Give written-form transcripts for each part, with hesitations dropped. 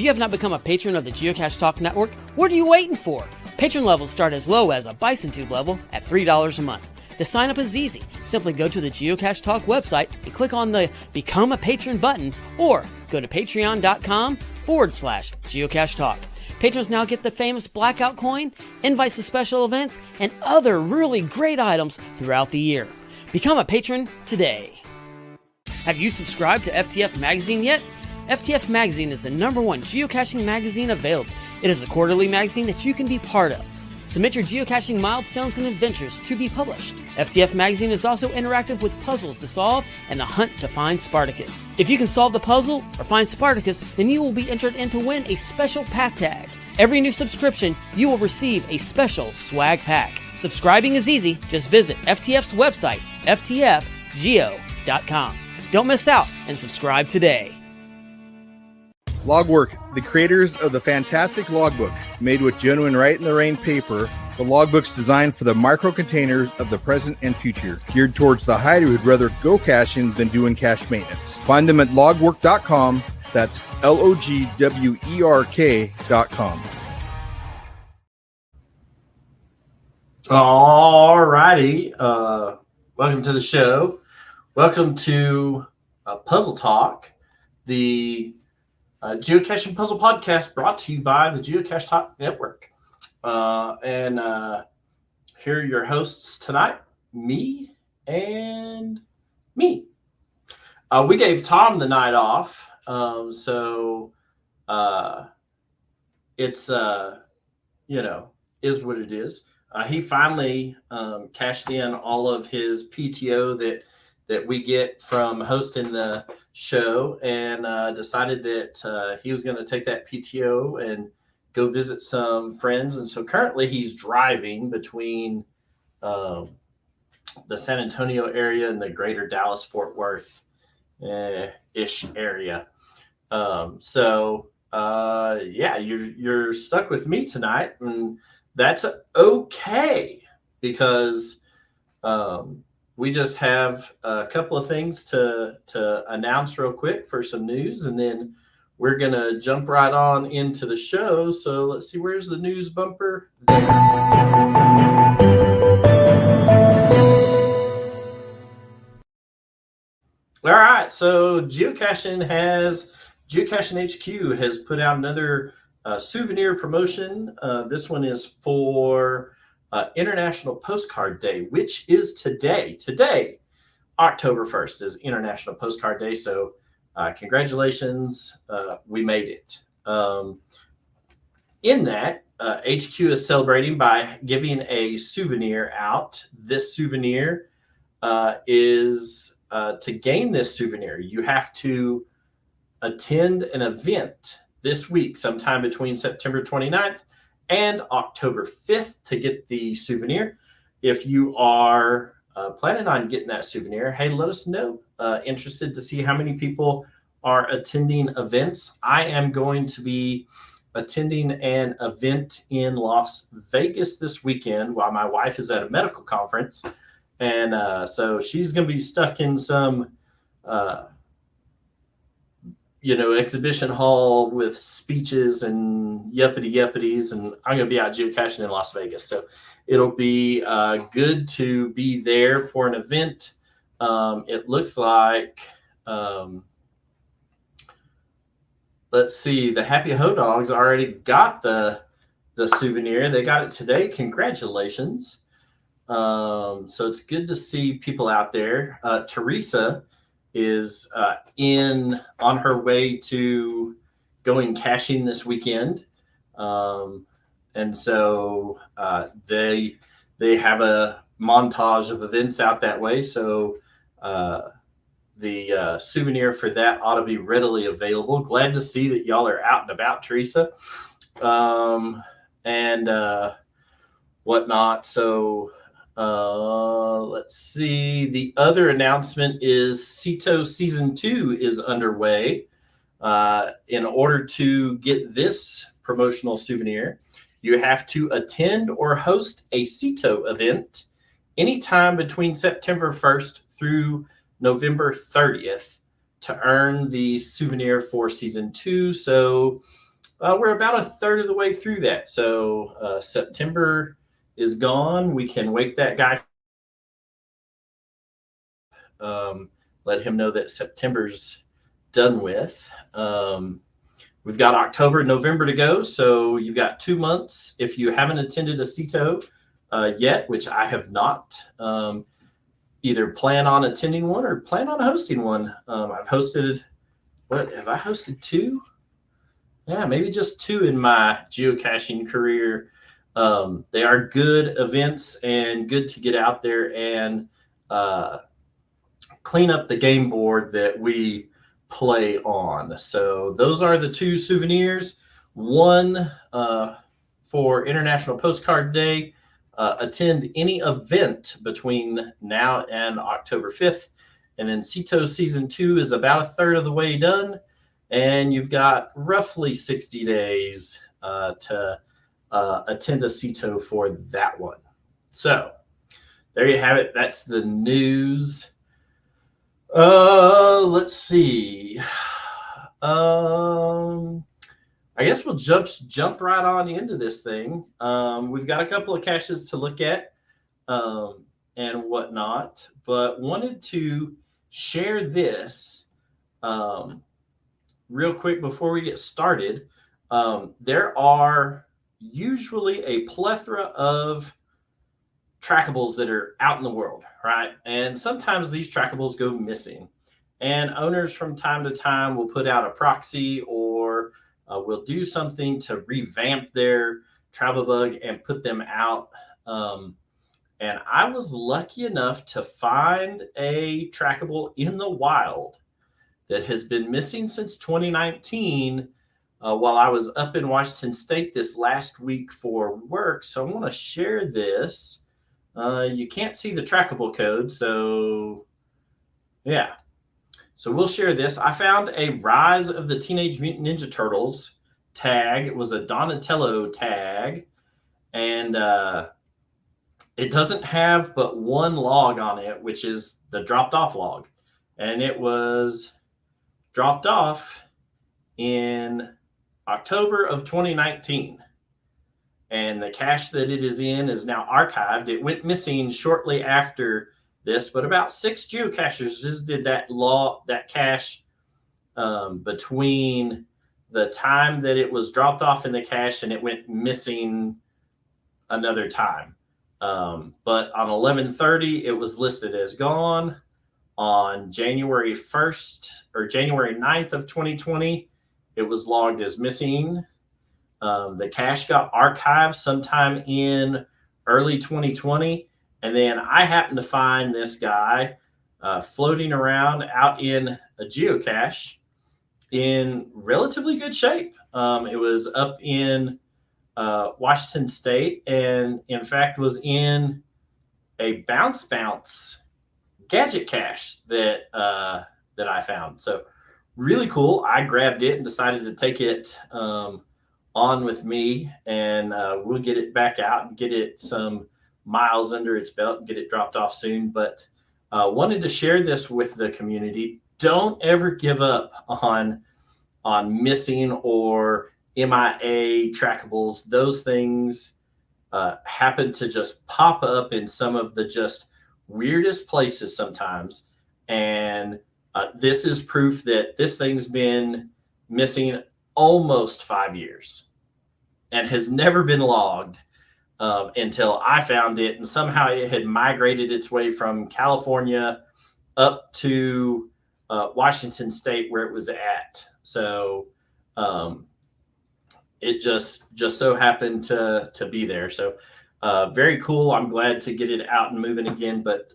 you have not become a patron of the Geocache Talk Network, what are you waiting for? Patron levels start as low as a Bison Tube level at $3 a month. To sign up is easy. Simply go to the Geocache Talk website and click on the Become a Patron button, or go to patreon.com/Geocache Talk. Patrons now get the famous Blackout Coin, invites to special events, and other really great items throughout the year. Become a patron today. Have you subscribed to FTF Magazine yet? FTF Magazine is the #1 geocaching magazine available. It is a quarterly magazine that you can be part of. Submit your geocaching milestones and adventures to be published. FTF Magazine is also interactive with puzzles to solve and the hunt to find Spartacus. If you can solve the puzzle or find Spartacus, then you will be entered in to win a special pack tag. Every new subscription, you will receive a special swag pack. Subscribing is easy. Just visit FTF's website, ftfgeo.com. Don't miss out and subscribe today. Logwork, the creators of the fantastic logbook, made with genuine Write in the Rain paper. The logbook's designed for the micro containers of the present and future, geared towards the hider who'd rather go caching than doing cache maintenance. Find them at logwork.com. That's LOGWERK.com. All righty. Welcome to the show. Welcome to Puzzle Talk, the geocaching puzzle podcast brought to you by the Geocache Talk Network. And here are your hosts tonight, me and me. We gave Tom the night off, so it's, is what it is. He finally cashed in all of his PTO that we get from hosting the show, and decided that he was going to take that PTO and go visit some friends. And so currently he's driving between the San Antonio area and the greater Dallas-Fort Worth ish area. You're stuck with me tonight, and that's okay, because we just have a couple of things to announce real quick for some news, and then we're going to jump right on into the show. So let's see, where's the news bumper? There. All right, so Geocaching HQ has put out another souvenir promotion. This one is for International Postcard Day, which is today. Today, October 1st, is International Postcard Day. So congratulations, we made it. In that, HQ is celebrating by giving a souvenir out. This souvenir is to gain this souvenir, you have to attend an event this week, sometime between September 29th and October 5th, to get the souvenir. If you are planning on getting that souvenir, hey, let us know. Interested to see how many people are attending events. I am going to be attending an event in Las Vegas this weekend while my wife is at a medical conference. And so she's going to be stuck in some exhibition hall with speeches and yuppities, and I'm going to be out geocaching in Las Vegas. So it'll be good to be there for an event. It looks like, let's see, the Happy Ho Dogs already got the souvenir. They got it today. Congratulations. So it's good to see people out there. Teresa is on her way to going caching this weekend. And so they have a montage of events out that way. So the souvenir for that ought to be readily available. Glad to see that y'all are out and about, Teresa, and whatnot. So let's see. The other announcement is CETO Season 2 is underway. In order to get this promotional souvenir, you have to attend or host a CETO event anytime between September 1st through November 30th to earn the souvenir for Season 2. So we're about a third of the way through that. So September is gone. We can wake that guy, let him know that September's done with. We've got October and November to go. So you've got 2 months. If you haven't attended a CITO yet, which I have not, either plan on attending one or plan on hosting one. I've hosted, what have I hosted? 2? Yeah, maybe just 2 in my geocaching career. They are good events and good to get out there and clean up the game board that we play on. So those are the 2 souvenirs. One for International Postcard Day. Attend any event between now and October 5th. And then CITO Season 2 is about a third of the way done. And you've got roughly 60 days to attend a CITO for that one. So there you have it. That's the news. Let's see. I guess we'll jump right on into this thing. We've got a couple of caches to look at and whatnot, but wanted to share this real quick before we get started. There are usually a plethora of trackables that are out in the world, right? And sometimes these trackables go missing. And owners from time to time will put out a proxy or will do something to revamp their travel bug and put them out. And I was lucky enough to find a trackable in the wild that has been missing since 2019 while I was up in Washington State this last week for work. So I want to share this. You can't see the trackable code, so yeah. So we'll share this. I found a Rise of the Teenage Mutant Ninja Turtles tag. It was a Donatello tag, and it doesn't have but one log on it, which is the dropped off log. And it was dropped off in October of 2019. And the cache that it is in is now archived. It went missing shortly after this, but about 6 geocachers visited that cache between the time that it was dropped off in the cache and it went missing another time. But on 11/30, it was listed as gone. On January 1st or January 9th of 2020, it was logged as missing. The cache got archived sometime in early 2020. And then I happened to find this guy floating around out in a geocache in relatively good shape. It was up in Washington State, and in fact was in a bounce gadget cache that I found. So really cool. I grabbed it and decided to take it on with me, and we'll get it back out and get it some miles under its belt and get it dropped off soon. But wanted to share this with the community. Don't ever give up on missing or MIA trackables. Those things happen to just pop up in some of the just weirdest places sometimes. And this is proof that this thing's been missing almost 5 years and has never been logged until I found it. And somehow it had migrated its way from California up to Washington State where it was at. So it just so happened to be there. So very cool. I'm glad to get it out and moving again, but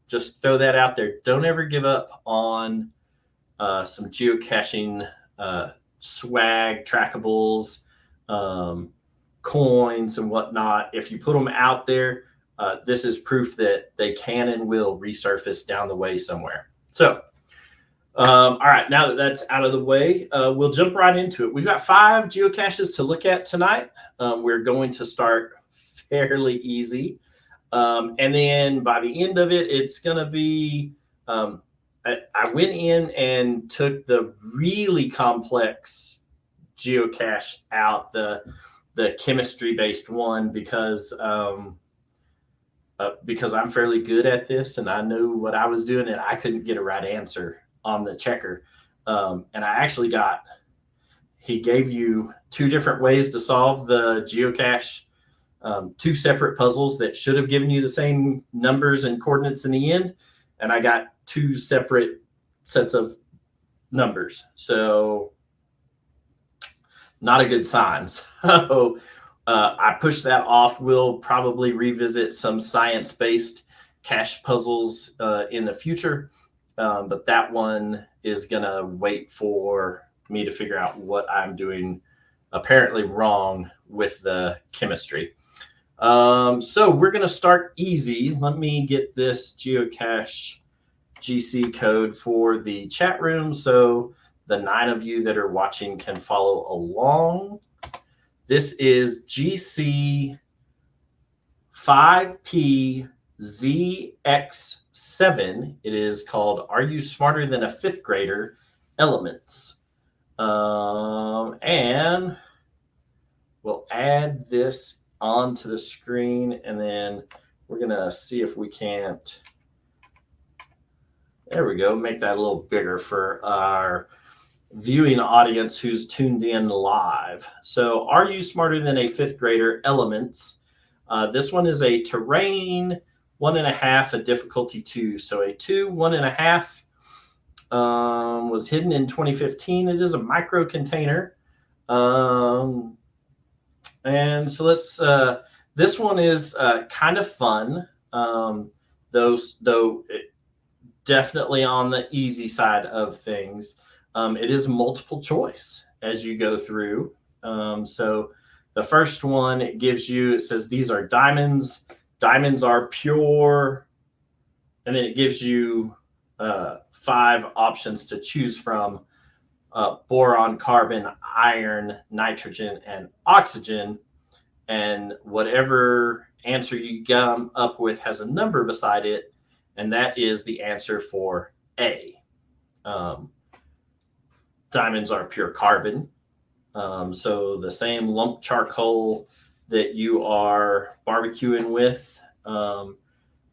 just throw that out there. Don't ever give up on some geocaching swag, trackables, coins and whatnot. If you put them out there, this is proof that they can and will resurface down the way somewhere. So all right, now that that's out of the way, we'll jump right into it. We've got 5 geocaches to look at tonight. We're going to start fairly easy. And then by the end of it, it's going to be, I went in and took the really complex geocache out, the chemistry based one, because I'm fairly good at this and I knew what I was doing, and I couldn't get a right answer on the checker. And I actually he gave you 2 different ways to solve the geocache, 2 separate puzzles that should have given you the same numbers and coordinates in the end. And I got 2 separate sets of numbers. So not a good sign. So I pushed that off. We'll probably revisit some science-based cache puzzles in the future. But that one is going to wait for me to figure out what I'm doing apparently wrong with the chemistry. So we're going to start easy. Let me get this geocache GC code for the chat room so the 9 of you that are watching can follow along. This is GC 5PZX7. It is called Are You Smarter Than a Fifth Grader? Elements. And we'll add this onto the screen, and then we're going to see if we can't. There we go. Make that a little bigger for our viewing audience who's tuned in live. So Are You Smarter Than a Fifth Grader? Elements. This one is a terrain 1.5, a difficulty 2. So a 2, 1.5 was hidden in 2015. It is a micro container. And so let's, this one is kind of fun. Though definitely on the easy side of things. It is multiple choice as you go through. So the first one, it gives you, it says these are diamonds. Diamonds are pure. And then it gives you 5 options to choose from: boron, carbon, iron, nitrogen, and oxygen. And whatever answer you come up with has a number beside it. And that is the answer for A. Diamonds are pure carbon. So the same lump charcoal that you are barbecuing with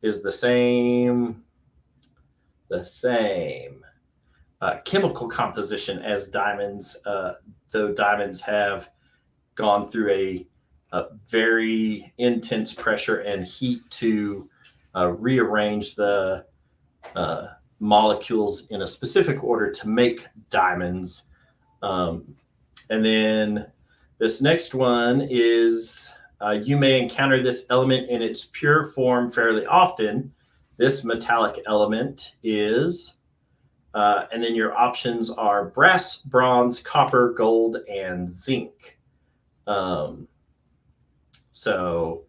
is the same chemical composition as diamonds, though diamonds have gone through a very intense pressure and heat to rearrange the molecules in a specific order to make diamonds. And then this next one is you may encounter this element in its pure form fairly often. This metallic element is, and then your options are brass, bronze, copper, gold, and zinc. So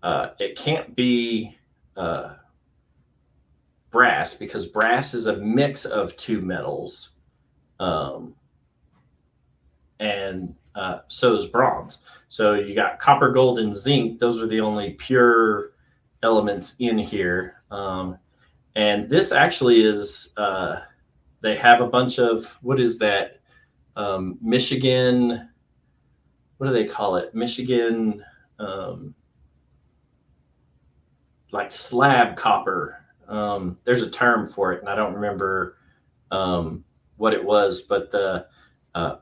it can't be brass, because brass is a mix of 2 metals. And so is bronze. So you got copper, gold, and zinc. Those are the only pure elements in here. And this actually is, they have a bunch of, what is that? Michigan, what do they call it? Michigan, like slab copper. There's a term for it, and I don't remember what it was, but the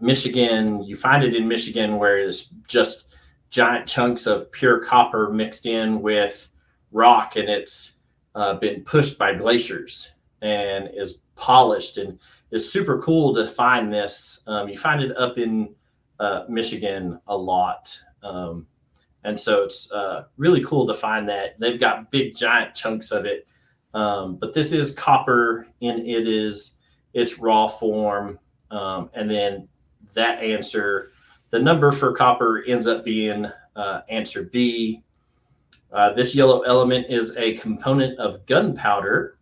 Michigan, you find it in Michigan where it's just giant chunks of pure copper mixed in with rock, and it's been pushed by glaciers and is polished, and it's super cool to find this. You find it up in Michigan a lot. And so it's really cool to find that. They've got big giant chunks of it. But this is copper in its raw form. And then that answer, the number for copper ends up being answer B. This yellow element is a component of gunpowder.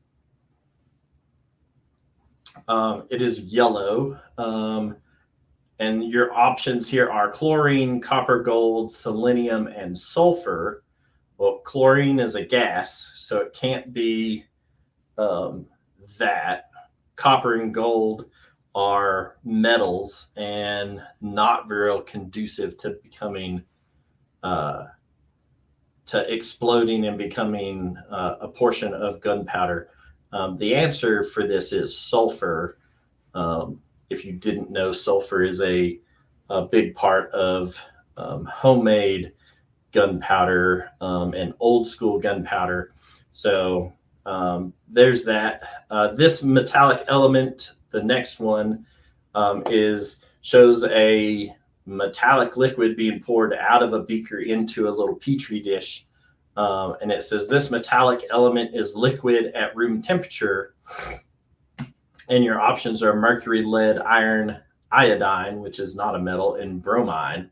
It is yellow. And your options here are chlorine, copper, gold, selenium, and sulfur. Well, chlorine is a gas, so it can't be that. Copper and gold are metals and not very conducive to becoming to exploding and becoming a portion of gunpowder. The answer for this is sulfur. If you didn't know, sulfur is a big part of homemade gunpowder and old school gunpowder. So there's that. This metallic element, the next one, shows a metallic liquid being poured out of a beaker into a little petri dish. And it says this metallic element is liquid at room temperature. And your options are mercury, lead, iron, iodine, which is not a metal, and bromine,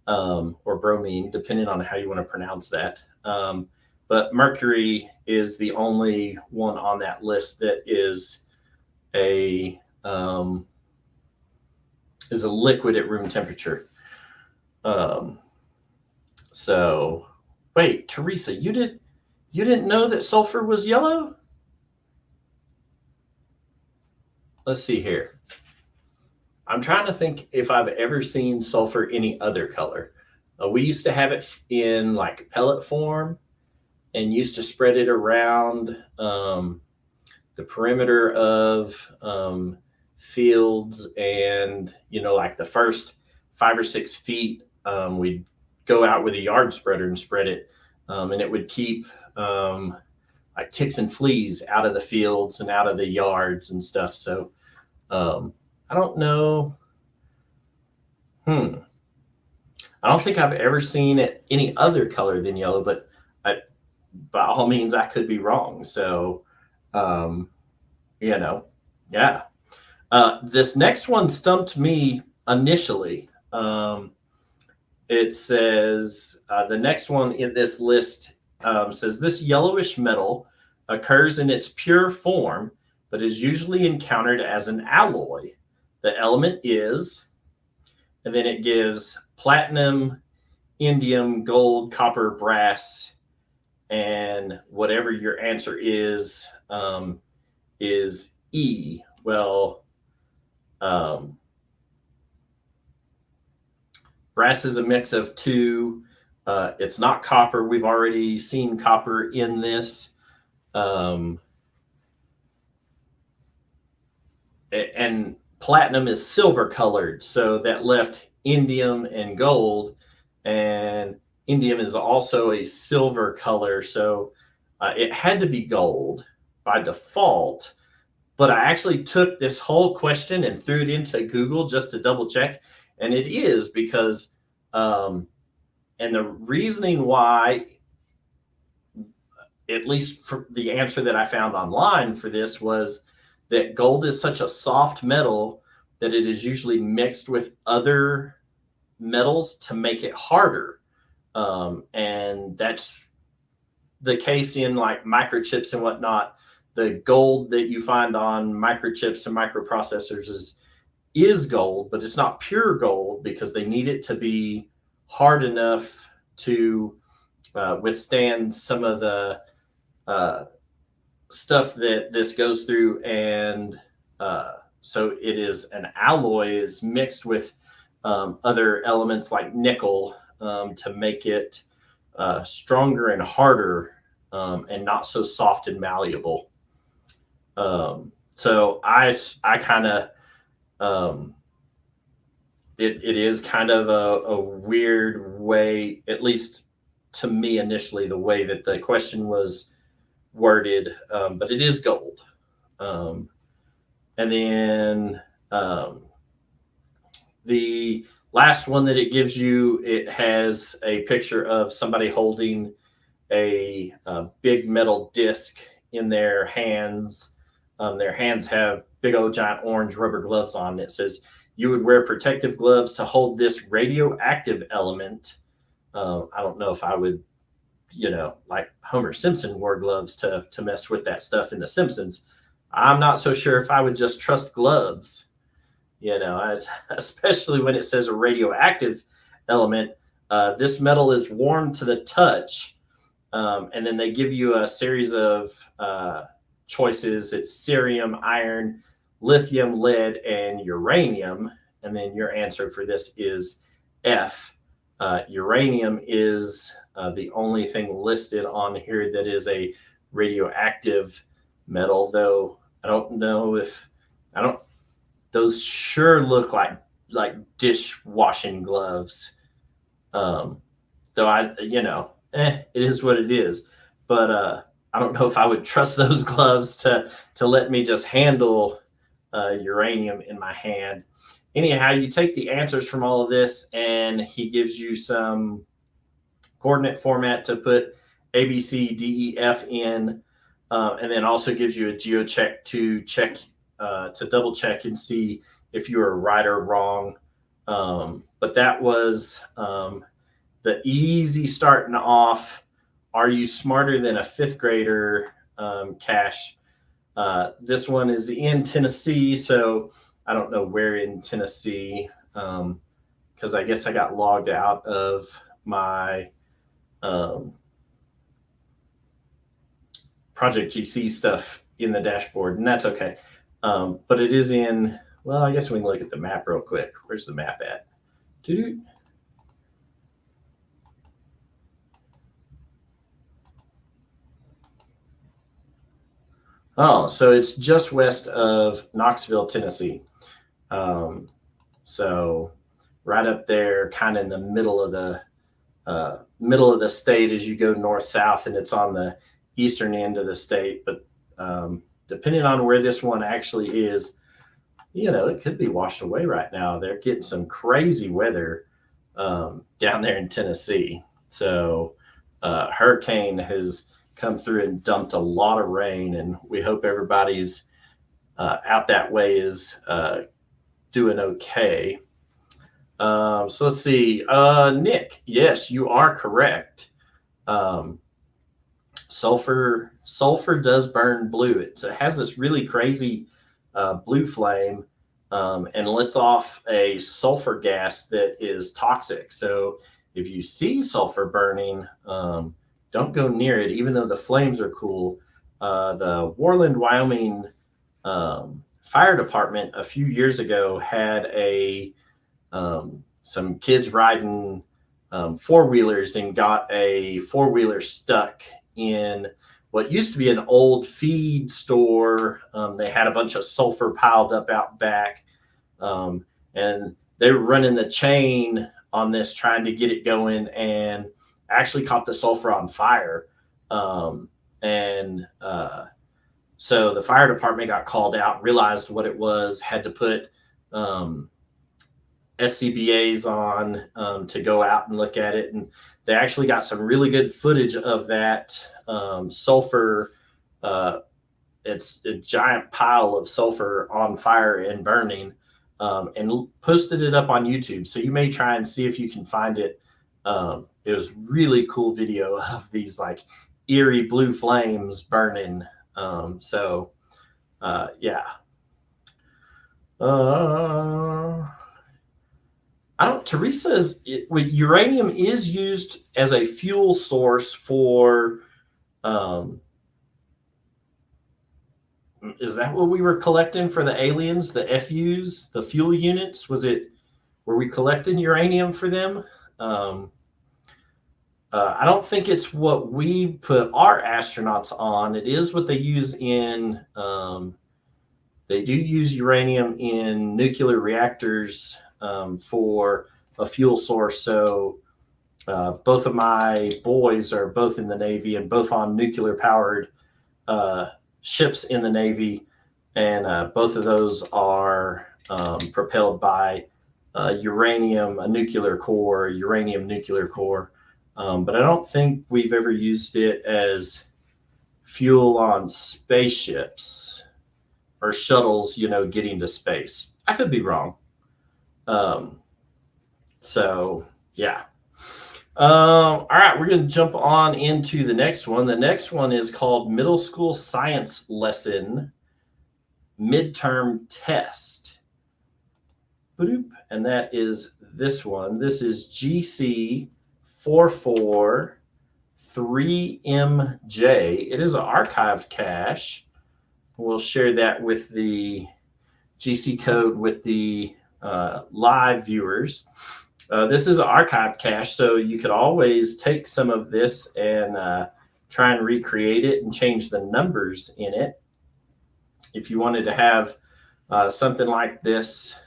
or bromine, depending on how you want to pronounce that. But mercury is the only one on that list that is a liquid at room temperature. So wait, Teresa, you didn't know that sulfur was yellow? Let's see here. I'm trying to think if I've ever seen sulfur any other color. We used to have it in like pellet form and used to spread it around the perimeter of fields, and like the first 5 or 6 feet, we'd go out with a yard spreader and spread it, and it would keep like ticks and fleas out of the fields and out of the yards and stuff. So I don't know. I don't think I've ever seen it any other color than yellow, but by all means, I could be wrong. So, yeah. This next one stumped me initially. It says the next one in this list says this yellowish metal occurs in its pure form, but is usually encountered as an alloy. The element is, and then it gives platinum, indium, gold, copper, brass, and whatever your answer is E. Well, brass is a mix of two. It's not copper. We've already seen copper in this. And platinum is silver colored, so that left indium and gold, and indium is also a silver color, so it had to be gold by default. But I actually took this whole question and threw it into Google just to double check, and it is because and the reasoning why, at least for the answer that I found online for this, was that gold is such a soft metal that it is usually mixed with other metals to make it harder. And that's the case in like microchips and whatnot. The gold that you find on microchips and microprocessors is gold, but it's not pure gold because they need it to be hard enough to withstand some of the stuff that this goes through, and so it is an alloy is mixed with other elements like nickel to make it stronger and harder, and not so soft and malleable. So I kind of it is kind of a weird way, at least to me initially, the way that the question was worded, but it is gold. And then the last one that it gives you, it has a picture of somebody holding a big metal disc in their hands. Their hands have big old giant orange rubber gloves on. It says you would wear protective gloves to hold this radioactive element. I don't know if I would, like Homer Simpson wore gloves to mess with that stuff in The Simpsons. I'm not so sure if I would just trust gloves, especially when it says a radioactive element. This metal is warm to the touch. And then they give you a series of choices. It's cerium, iron, lithium, lead, and uranium. And then your answer for this is F. Uranium is the only thing listed on here that is a radioactive metal, though I don't know if those sure look like dishwashing gloves. Though it is what it is. But I don't know if I would trust those gloves to let me just handle uranium in my hand. Anyhow, you take the answers from all of this, and he gives you some coordinate format to put A, B, C, D, E, F in, and then also gives you a geocheck to double check and see if you are right or wrong. But that was the easy starting off. Are you smarter than a fifth grader cache? This one is in Tennessee, so I don't know where in Tennessee, because I guess I got logged out of my Project GC stuff in the dashboard, and that's okay. But it is in, well, I guess we can look at the map real quick. Where's the map at? Doo-doo. Oh, so it's just west of Knoxville, Tennessee. So right up there, kind of in the middle of the state as you go north-south, and it's on the eastern end of the state. But depending on where this one actually is, it could be washed away right now. They're getting some crazy weather down there in Tennessee. So hurricane has come through and dumped a lot of rain, and we hope everybody's out that way is doing okay. So let's see. Nick, yes, you are correct. Sulfur does burn blue. It has this really crazy blue flame and lets off a sulfur gas that is toxic. So if you see sulfur burning, don't go near it, even though the flames are cool. The Warland, Wyoming fire department a few years ago had some kids riding four-wheelers and got a four-wheeler stuck in what used to be an old feed store. They had a bunch of sulfur piled up out back, and they were running the chain on this, trying to get it going, and actually caught the sulfur on fire. So the fire department got called out, realized what it was, had to put SCBAs on to go out and look at it. And they actually got some really good footage of that sulfur. It's a giant pile of sulfur on fire and burning, and posted it up on YouTube. So you may try and see if you can find it. It was really cool video of these like eerie blue flames burning. Yeah. Teresa's uranium is used as a fuel source for, is that what we were collecting for the aliens, the FUs, the fuel units? Were we collecting uranium for them? I don't think it's what we put our astronauts on. It is what they use in, they do use uranium in nuclear reactors for a fuel source. So both of my boys are both in the Navy and both on nuclear powered ships in the Navy. And both of those are propelled by uranium nuclear core. But I don't think we've ever used it as fuel on spaceships or shuttles, getting to space. I could be wrong. Yeah. All right, we're going to jump on into the next one. The next one is called Middle School Science Lesson Midterm Test. And that is this one. This is GC 443MJ. It is an archived cache. We'll share that with the GC code with the live viewers. This is an archive cache, so you could always take some of this and try and recreate it and change the numbers in it. If you wanted to have something like this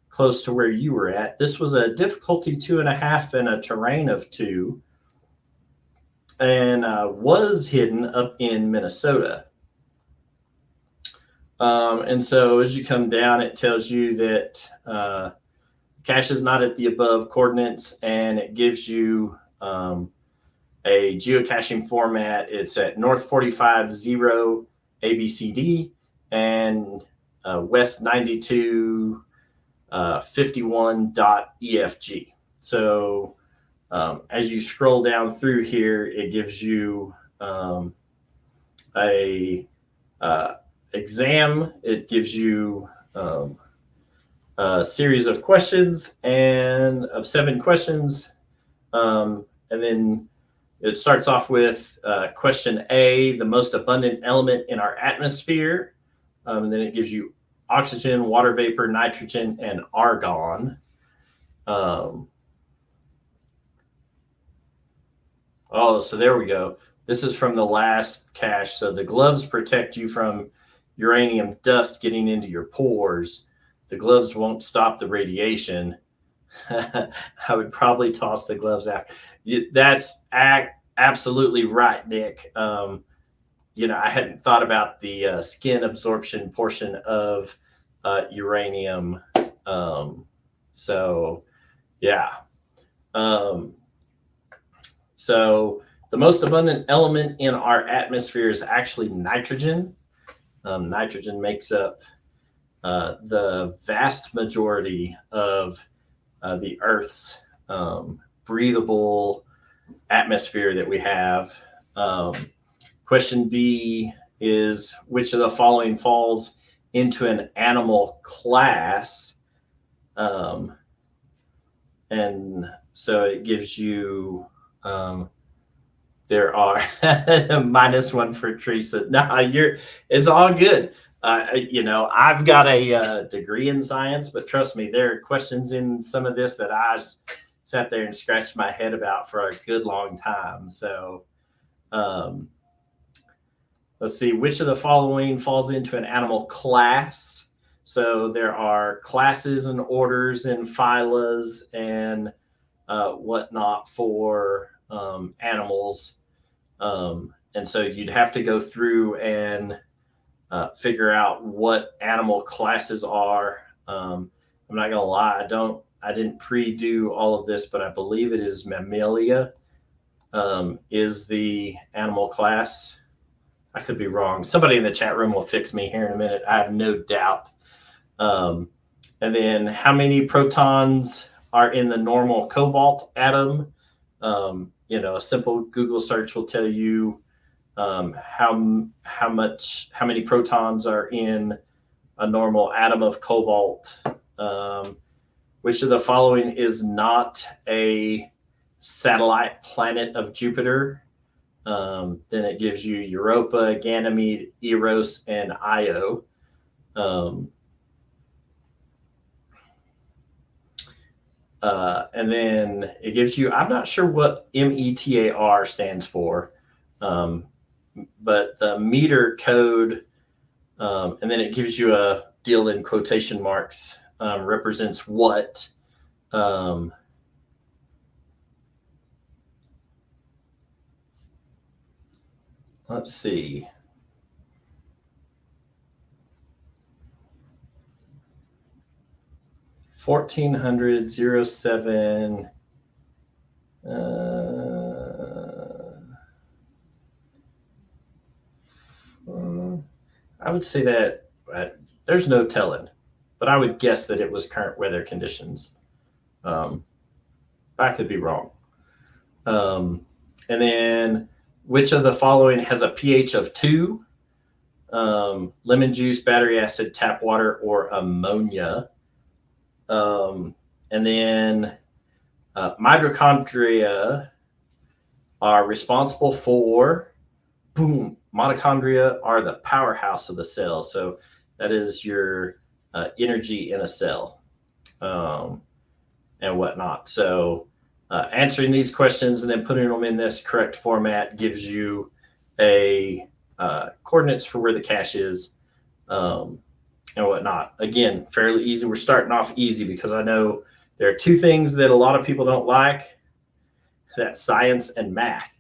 close to where you were at. This was a difficulty 2.5 and a terrain of 2, and was hidden up in Minnesota. And so as you come down, it tells you that cache is not at the above coordinates, and it gives you a geocaching format. It's at north 45 0 ABCD and west 92 51.EFG. So as you scroll down through here, it gives you a exam. It gives you a series of questions and of 7 questions. And then it starts off with question A, the most abundant element in our atmosphere. And then it gives you oxygen, water vapor, nitrogen, and argon. Oh, so there we go. This is from the last cache. So the gloves protect you from uranium dust getting into your pores. The gloves won't stop the radiation. I would probably toss the gloves after. That's absolutely right, Nick. I hadn't thought about the skin absorption portion of uranium. So, yeah. So the most abundant element in our atmosphere is actually nitrogen. Nitrogen makes up the vast majority of the Earth's breathable atmosphere that we have. Question B is, which of the following falls into an animal class? And so it gives you, there are -1 for Teresa. No, it's all good. I've got a degree in science, but trust me, there are questions in some of this that I sat there and scratched my head about for a good long time. So, let's see, which of the following falls into an animal class? So there are classes and orders and phylas and whatnot for animals. And so you'd have to go through and figure out what animal classes are. I'm not gonna lie, I didn't pre-do all of this, but I believe it is Mammalia is the animal class. I could be wrong. Somebody in the chat room will fix me here in a minute. I have no doubt. And then how many protons are in the normal cobalt atom? A simple Google search will tell you how many protons are in a normal atom of cobalt. Which of the following is not a satellite planet of Jupiter? Then it gives you Europa, Ganymede, Eros, and Io. And then it gives you, I'm not sure what METAR stands for, but the meter code, and then it gives you a deal in quotation marks, represents what. Let's see. (1400) 07. I would say that there's no telling, but I would guess that it was current weather conditions. But I could be wrong. And then, which of the following has a pH of 2? Lemon juice, battery acid, tap water, or ammonia. And then mitochondria are responsible for, mitochondria are the powerhouse of the cell. So that is your energy in a cell, and whatnot. So answering these questions and then putting them in this correct format gives you a coordinates for where the cache is, and whatnot. Again, fairly easy. We're starting off easy because I know there are two things that a lot of people don't like. That's science and math,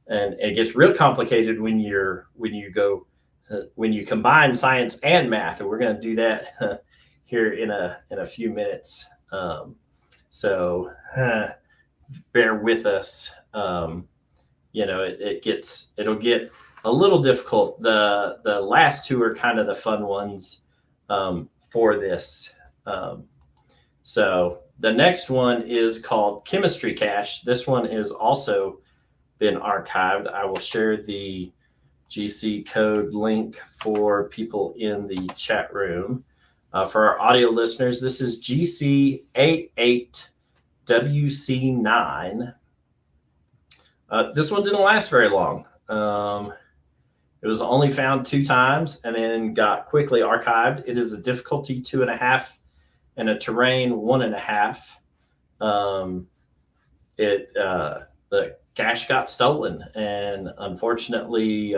and it gets real complicated when you combine science and math, and we're going to do that here in a few minutes. So bear with us. It'll get a little difficult. The last two are kind of the fun ones for this. So the next one is called Chemistry Cache. This one is also been archived. I will share the GC code link for people in the chat room. For our audio listeners, this is GC88WC9. This one didn't last very long. It was only found 2 times and then got quickly archived. It is a difficulty 2.5 and a terrain 1.5. The cache got stolen, and unfortunately,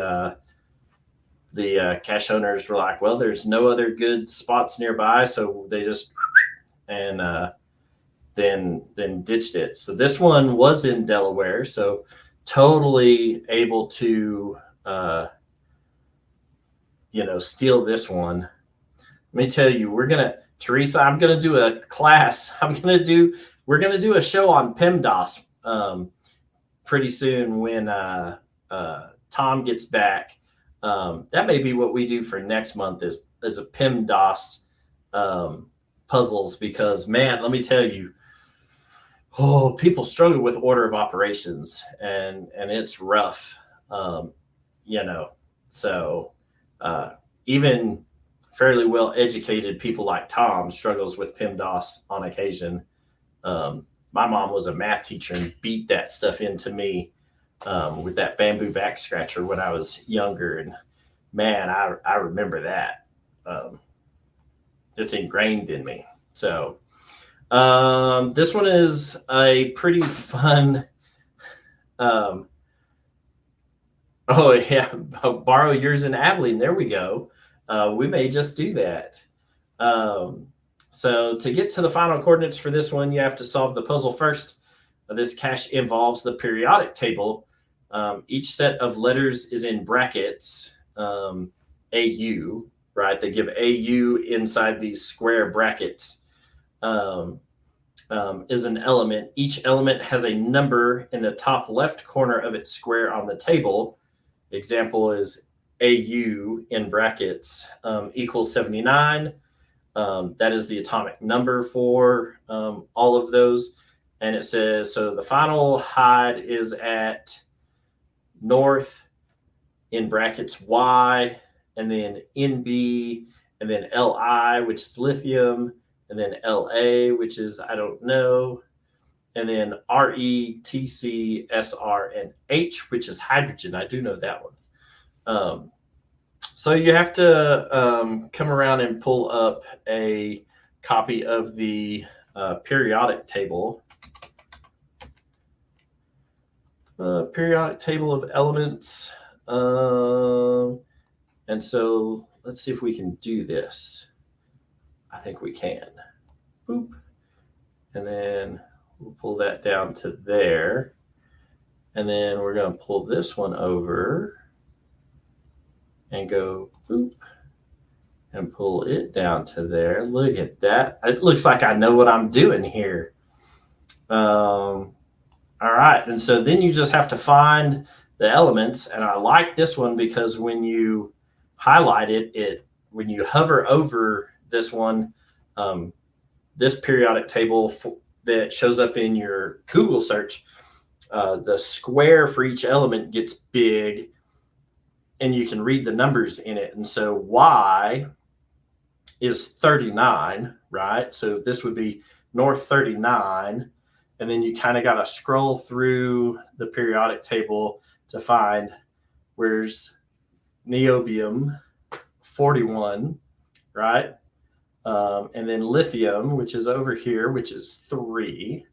the cache owners were like, well, there's no other good spots nearby, so they just and then ditched it. So this one was in Delaware, so totally able to steal this one. Let me tell you, Teresa, I'm gonna do a class. We're gonna do a show on PEMDAS pretty soon when Tom gets back. That may be what we do for next month is a PEMDAS puzzles, because man, let me tell you, people struggle with order of operations, and it's rough. So even fairly well educated people like Tom struggles with PEMDAS on occasion. My mom was a math teacher and beat that stuff into me with that bamboo back scratcher when I was younger. And man, I remember that. It's ingrained in me. So this one is a pretty fun. Oh yeah, borrow yours in Abilene. There we go. We may just do that. So to get to the final coordinates for this one, you have to solve the puzzle first. This cache involves the periodic table. Each set of letters is in brackets, AU, right? They give AU inside these square brackets, is an element. Each element has a number in the top left corner of its square on the table. Example is AU in brackets equals 79. That is the atomic number for all of those. And it says, so the final hide is at north in brackets Y, and then NB, and then Li, which is lithium, and then La, which is, I don't know, and then Re, Tc, Sr, and H, which is hydrogen. I do know that one. So you have to come around and pull up a copy of the periodic table. Periodic table of elements. And so let's see if we can do this. I think we can. Boop. And then we'll pull that down to there. And then we're going to pull this one over and go boop and pull it down to there. Look at that. It looks like I know what I'm doing here. All right. And so then you just have to find the elements. And I like this one because when you highlight it, when you hover over this one, this periodic table that shows up in your Google search, the square for each element gets big, and you can read the numbers in it. And so Y is 39, right? So this would be north 39. And then you kind of got to scroll through the periodic table to find where's niobium 41, right? And then lithium, which is over here, which is 3.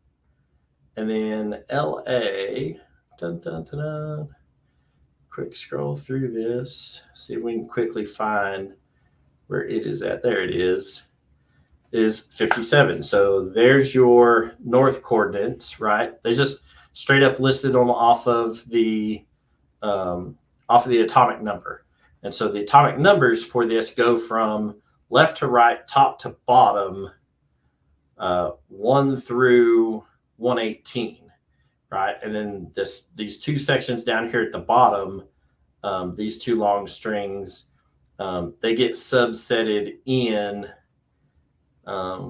And then LA, dun, dun, dun, dun. Quick scroll through this, see if we can quickly find where it is at. There it is 57. So there's your north coordinates, right? They just straight up listed them off of the atomic number. And so the atomic numbers for this go from left to right, top to bottom, 1 through 118. Right, and then these 2 sections down here at the bottom, these 2 long strings, they get subsetted in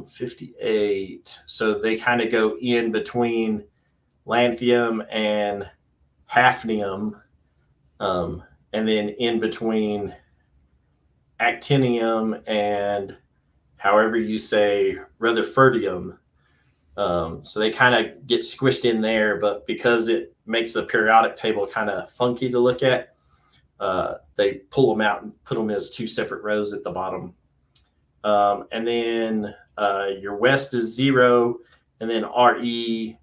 58. So they kind of go in between lanthanum and hafnium, and then in between actinium and however you say rutherfordium. So they kind of get squished in there, but because it makes the periodic table kind of funky to look at, they pull them out and put them as 2 separate rows at the bottom. And then your west is 0, and then RE.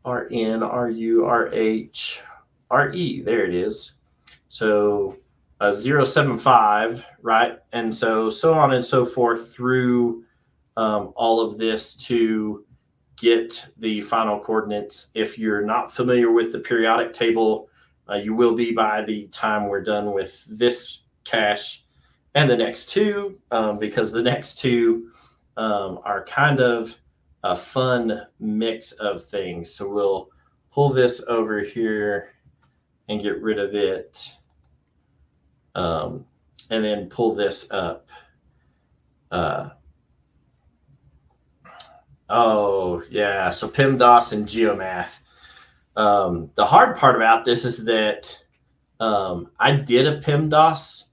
RN, RU, RH, RE. There it is. So 075, right? And so on and so forth through all of this to get the final coordinates. If you're not familiar with the periodic table, you will be by the time we're done with this cache and the next 2, because the next 2 are kind of a fun mix of things. So we'll pull this over here and get rid of it. And then pull this up. Oh, yeah. So PEMDAS and GeoMath. The hard part about this is that I did a PEMDAS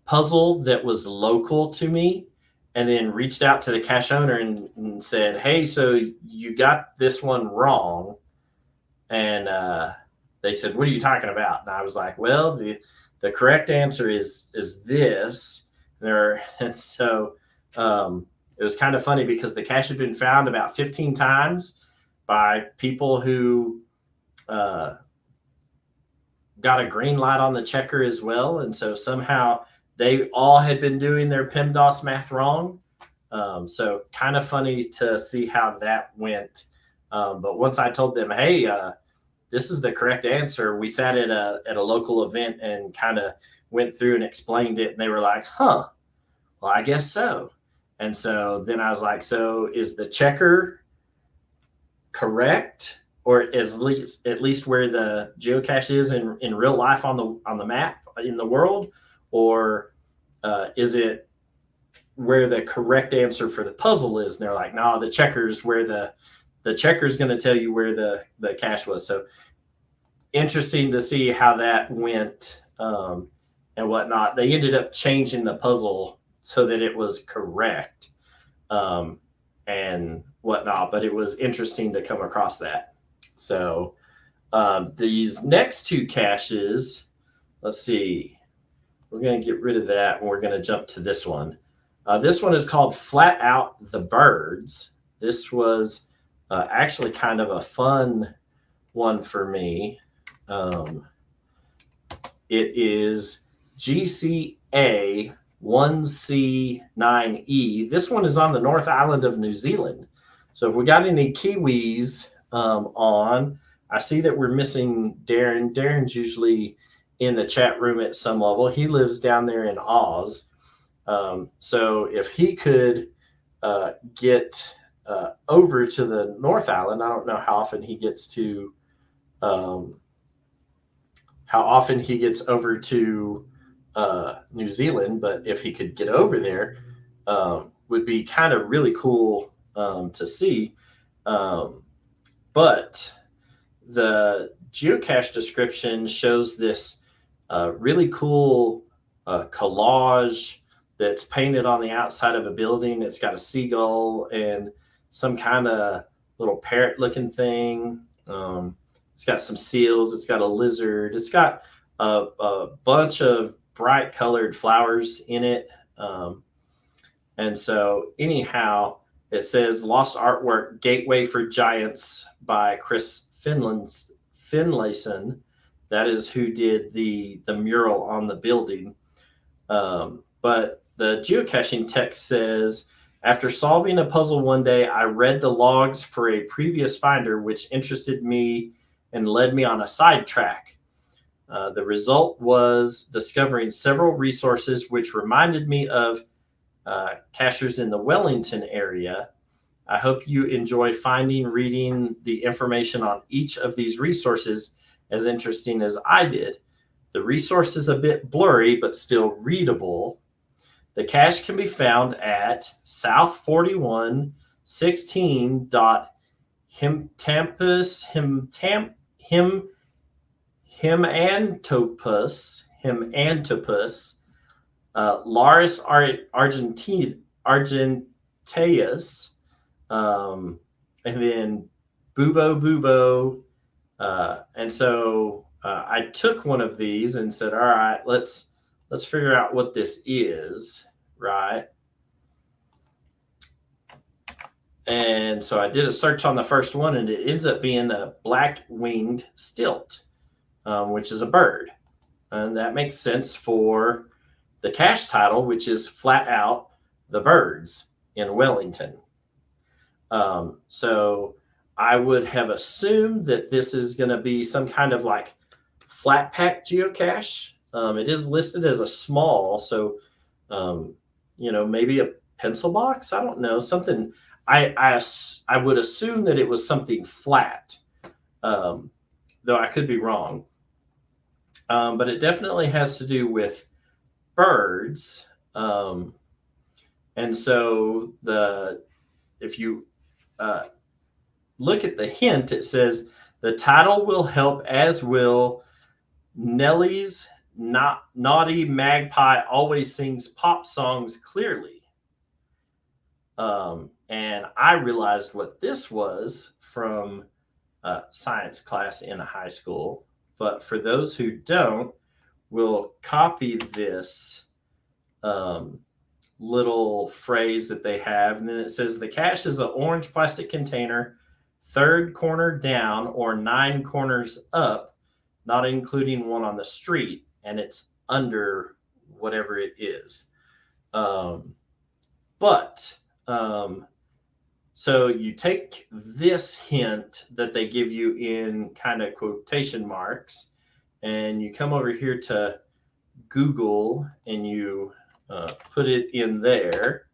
puzzle that was local to me, and then reached out to the cache owner and said, hey, so you got this one wrong. And they said, what are you talking about? And I was like, well, the correct answer is this. And so it was kind of funny because the cache had been found about 15 times by people who got a green light on the checker as well. And so somehow they all had been doing their PEMDAS math wrong. So kind of funny to see how that went. But once I told them, hey, this is the correct answer, we sat at a local event and kind of went through and explained it. And they were like, huh, well, I guess so. And so then I was like, so is the checker correct? Or at least where the geocache is in real life on the map in the world? Or is it where the correct answer for the puzzle is? And they're like, no, the checker's where the checker's going to tell you where the cache was. So interesting to see how that went and whatnot. They ended up changing the puzzle so that it was correct and whatnot, but it was interesting to come across that. So these next 2 caches, let's see, we're going to get rid of that and we're going to jump to this one. This one is called Flat Out the Birds. This was actually kind of a fun one for me. It is GCA 1C9E. This one is on the North Island of New Zealand. So if we got any Kiwis on, I see that we're missing Darren. Darren's usually in the chat room at some level. He lives down there in Oz. So if he could get over to the North Island, I don't know how often he gets to over to New Zealand, but if he could get over there, would be kind of really cool to see. But the geocache description shows this really cool collage that's painted on the outside of a building. It's got a seagull and some kind of little parrot looking thing. It's got some seals. It's got a lizard. It's got a bunch of bright colored flowers in it. And so anyhow, it says Lost Artwork Gateway for Giants by Chris Finlayson. That is who did the mural on the building. But the geocaching text says, after solving a puzzle one day, I read the logs for a previous finder, which interested me and led me on a sidetrack. The result was discovering several resources which reminded me of cachers in the Wellington area. I hope you enjoy reading the information on each of these resources as interesting as I did. The resource is a bit blurry, but still readable. The cache can be found at South 41 Himantopus, Laris Argenteus, and then Bubo. And so I took one of these and said, all right, let's figure out what this is, right? And so I did a search on the first one, and it ends up being a black-winged stilt, which is a bird. And that makes sense for the cache title, which is flat out The Birds in Wellington. So I would have assumed that this is going to be some kind of like flat pack geocache. It is listed as a small, so maybe a pencil box. I don't know, something. I would assume that it was something flat, though I could be wrong. But it definitely has to do with birds. And so if you look at the hint, it says the title will help, as will Nellie's naughty magpie always sings pop songs clearly. And I realized what this was from science class in a high school. But for those who don't, we'll copy this little phrase that they have. And then it says the cache is an orange plastic container, 3rd corner down or 9 corners up, not including one on the street. And it's under whatever it is. So you take this hint that they give you in kind of quotation marks, and you come over here to Google and you put it in there.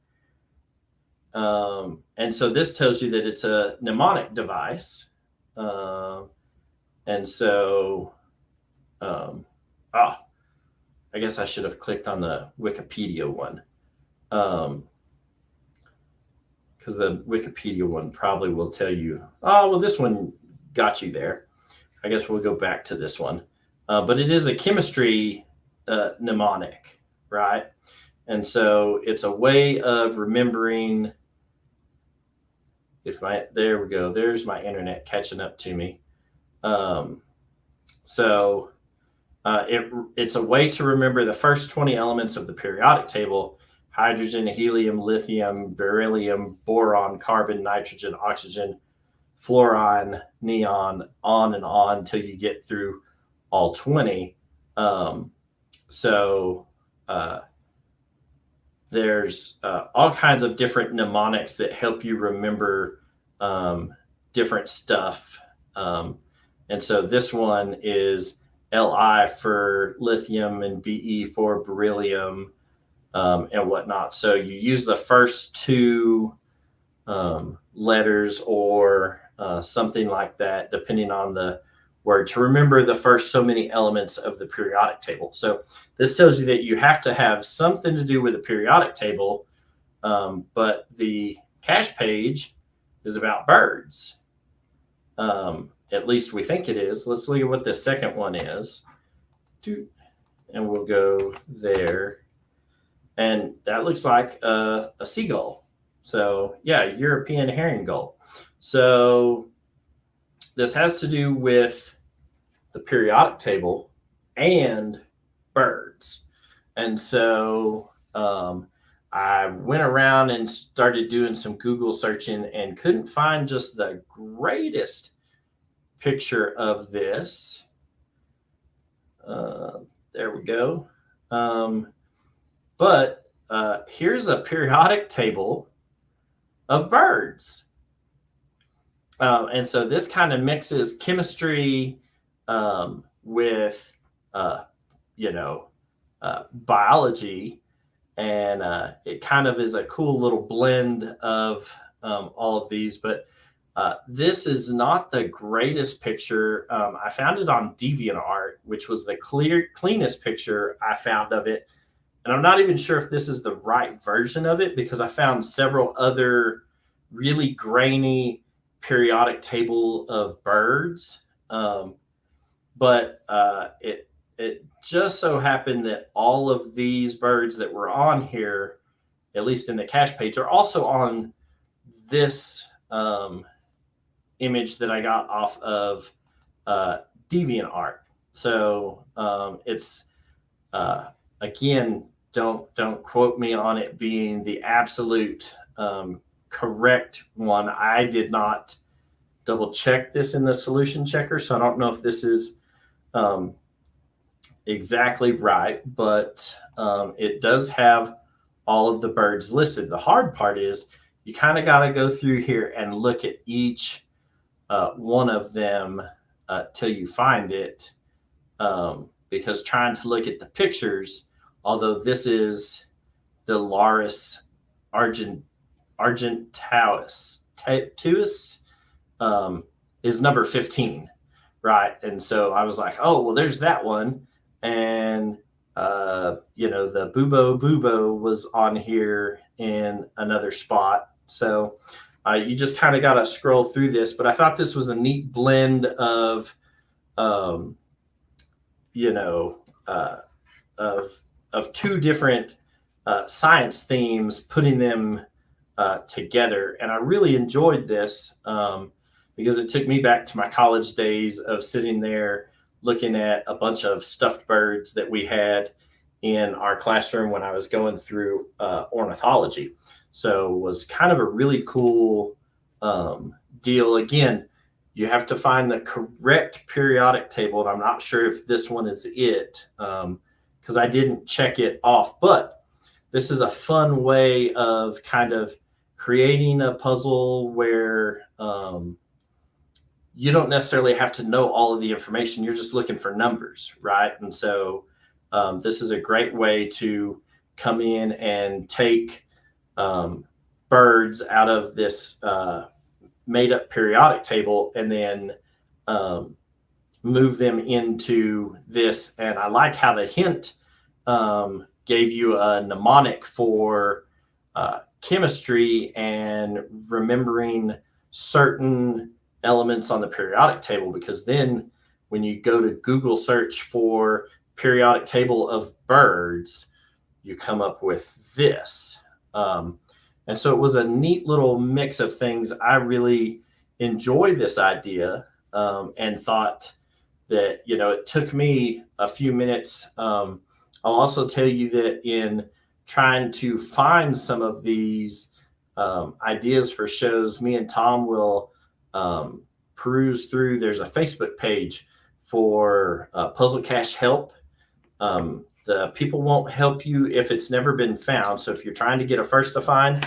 And so this tells you that it's a mnemonic device. And so, I guess I should have clicked on the Wikipedia one. Because the Wikipedia one probably will tell you, this one got you there. I guess we'll go back to this one. But it is a chemistry mnemonic, right? And so it's a way of remembering. There we go. There's my internet catching up to me. It's a way to remember the first 20 elements of the periodic table: hydrogen, helium, lithium, beryllium, boron, carbon, nitrogen, oxygen, fluorine, neon, on and on till you get through all 20. There's all kinds of different mnemonics that help you remember different stuff. And so this one is Li for lithium and Be for beryllium. And whatnot. So you use the first 2 letters or something like that, depending on the word, to remember the first so many elements of the periodic table. So this tells you that you have to have something to do with the periodic table, but the cache page is about birds. At least we think it is. Let's look at what the second one is. And we'll go there. And that looks like a seagull. So yeah, European herring gull. So this has to do with the periodic table and birds. And so I went around and started doing some Google searching and couldn't find just the greatest picture of this. There we go. But here's a periodic table of birds. And so this kind of mixes chemistry with, biology. And it kind of is a cool little blend of all of these. But this is not the greatest picture. I found it on DeviantArt, which was the cleanest picture I found of it. And I'm not even sure if this is the right version of it, because I found several other really grainy periodic table of birds. But it just so happened that all of these birds that were on here, at least in the cache page, are also on this image that I got off of DeviantArt. So it's again, don't quote me on it being the absolute correct one. I did not double check this in the solution checker, so I don't know if this is exactly right, but it does have all of the birds listed. The hard part is you kind of got to go through here and look at each one of them till you find it, because trying to look at the pictures, although this is the Laris Argentatus is number 15, right? And so I was like, oh, well, there's that one. And, the Bubo was on here in another spot. So you just kind of got to scroll through this. But I thought this was a neat blend of, of two different science themes, putting them together. And I really enjoyed this because it took me back to my college days of sitting there looking at a bunch of stuffed birds that we had in our classroom when I was going through ornithology. So it was kind of a really cool deal. Again, you have to find the correct periodic table. And I'm not sure if this one is it because I didn't check it off. But this is a fun way of kind of creating a puzzle where you don't necessarily have to know all of the information. You're just looking for numbers, right? And so this is a great way to come in and take birds out of this made up periodic table and then move them into this. And I like how the hint gave you a mnemonic for chemistry and remembering certain elements on the periodic table, because then when you go to Google search for periodic table of birds, you come up with this. And so it was a neat little mix of things. I really enjoyed this idea and thought that, it took me a few minutes. I'll also tell you that in trying to find some of these ideas for shows, me and Tom will peruse through. There's a Facebook page for Puzzle Cache Help. The people won't help you if it's never been found. So if you're trying to get a first to find,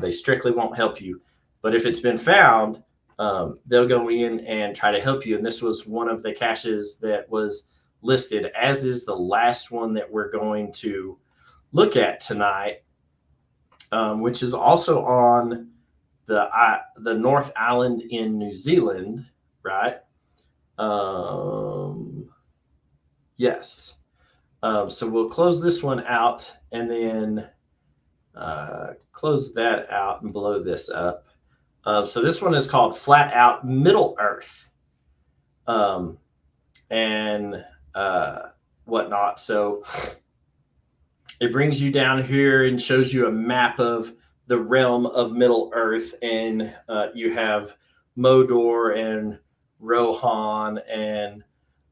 they strictly won't help you. But if it's been found, they'll go in and try to help you. And this was one of the caches that was listed, as is the last one that we're going to look at tonight, which is also on the North Island in New Zealand, right? Yes. So we'll close this one out and then close that out and blow this up. So this one is called Flat Out Middle Earth and whatnot. So it brings you down here and shows you a map of the realm of Middle Earth. And you have Modor and Rohan, and